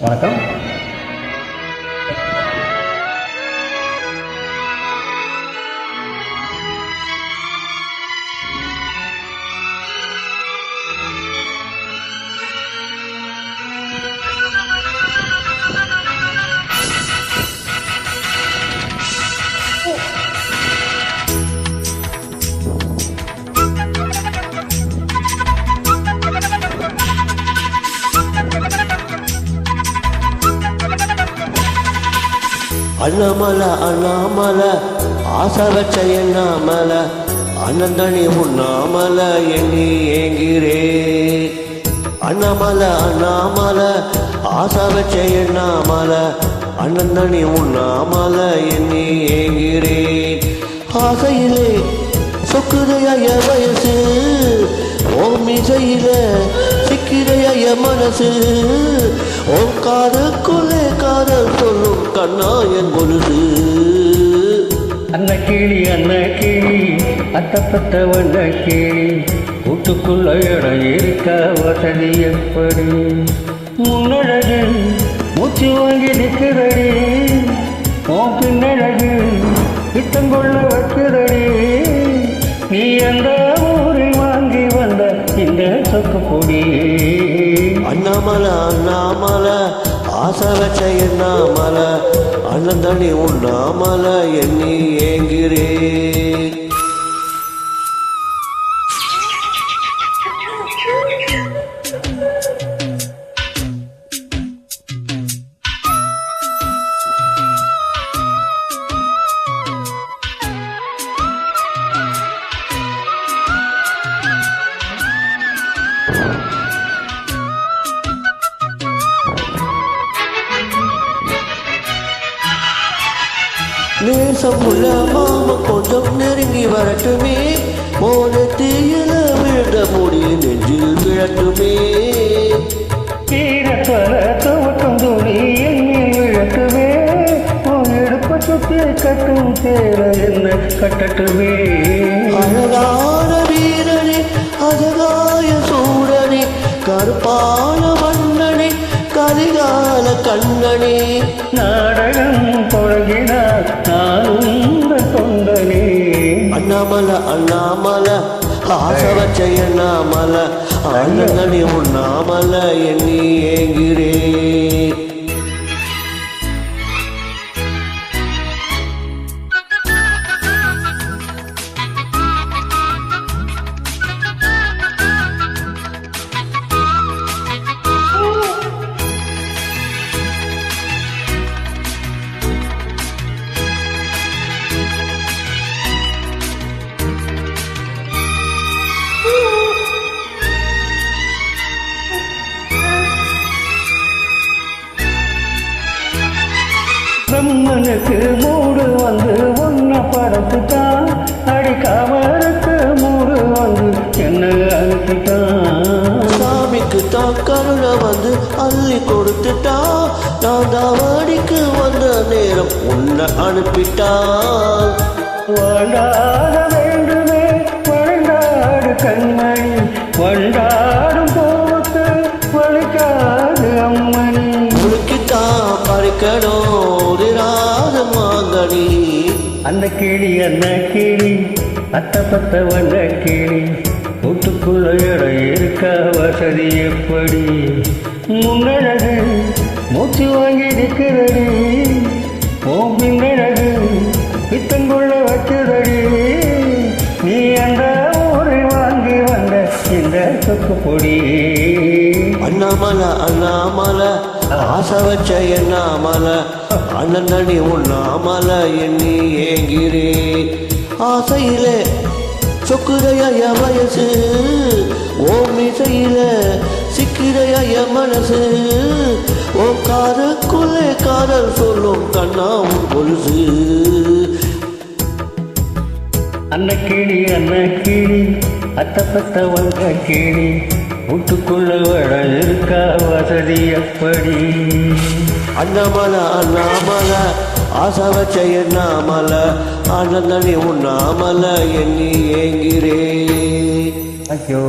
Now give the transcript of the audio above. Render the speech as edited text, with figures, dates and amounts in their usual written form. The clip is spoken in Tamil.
வணக்கம். அண்ணாமலை அண்ணாமலை ஆசை வச்ச எண்ணாமலை அண்ணந்தனி உண்ணாமலை எண்ணி ஏங்கிறே. அண்ணாமலை அண்ணாமலை ஆசை வச்ச எண்ணாமலை அண்ணந்தனி உண்ணாமலை எண்ணி ஏங்கிறே. ஆசையிலே சொக்குதைய வயசு ஓம் இசையில சிக்கிறைய மனசு ஓம் காதுக்குள்ளே காதல் சொல்லும் கண்ணாயன் கொலுசு. அன்ன கிளி அத்தப்பட்ட வண்ண கிளி கூட்டுக்குள்ள இடம் இருக்க வசதி எப்படி? முன்னழகு மூச்சு வாங்கி நிற்கிறடி உன் பின்னழகு வித்தங்கொள்ள வைக்கிறடி. நீ அந்த ஊரில் வாங்கி வந்த இந்த சொக்கு பொடி. அண்ணாமலை அண்ணாமலை ஆசை வச்ச எண்ணாமலை அண்ணந்தனி உண்ணாமலை எண்ணி ஏங்கிறே. நேசமுள்ள மாம கொஞ்சம் நெருங்கி வரட்டுமே மோனத்தீயில விழுந்த முடி நெஞ்சில் விழட்டுமே. தீரப்பல துவக்கம் துணி எண்ணில் விழட்டுமே எடுப்ப சுத்தி கட்டும் தேர என்ன கட்டட்டுமே. அழகான வீரனே அழகாய சூடனே கருப்பான மன்னனே கரிகால கண்ணனே. நாடகம் தொடங்கினார் நானும் தொண்டனே. அண்ணாமலை அண்ணாமலை ஆசை வச்ச எண்ணாமலை அண்ணனி உண்ணாமலை எண்ணி ஏங்கிறே. பிரம்மனுக்கு மூடு வந்து ஒன்ன படத்துட்டான் அடிக்காமருக்கு மூடு வந்து என்ன அனுப்பிட்டான். சாமிக்கு தான் கருணை வந்து அள்ளி கொடுத்துட்டா நான் தாவடிக்கு வந்த நேரம் உன்னை அனுப்பிட்டான். வண்டாட வேண்டுமே வண்டாடு கண்மணி வண்டாடும் போத்து வழிக்காது அம்மணி. உனக்குத்தான் பறிக்கணும் மாங்கனி. அந்த கிளி அத்தப்பட்ட வண்ண கிளி கூட்டுக்குள்ள இடம் இருக்க வசதி எப்படி? முன்னழகு மூச்சு வாங்கி நிற்கிறடி உன் பின்னழகு வித்தங்குள்ள வச்சுதடி. நீ அந்த ஊரில் வாங்கி வந்த இந்த சொக்கு பொடி. அண்ணாமலை அண்ணாமலை ஆசை வச்ச எண்ணாமலை அண்ணந்தனி உண்ணாமலை எண்ணி ஏங்கிறே. ஆசையில சொக்குறைய வயசு ஓம் இசையில சிக்கிறைய மனசு ஓம் காதுக்குள்ளே காதல் சொல்லும் கண்ணாவும் கொலுசு. அன்ன கிளி அத்தப்பட்ட வந்த கிளி வீட்டுக்குள்ள வட இருக்க வசதி எப்படி? அண்ணாமலை அண்ணாமலை ஆசை வச்ச எண்ணாமலை அண்ணந்தனி உண்ணாமலை எண்ணி ஏங்கிறே. ஐயோ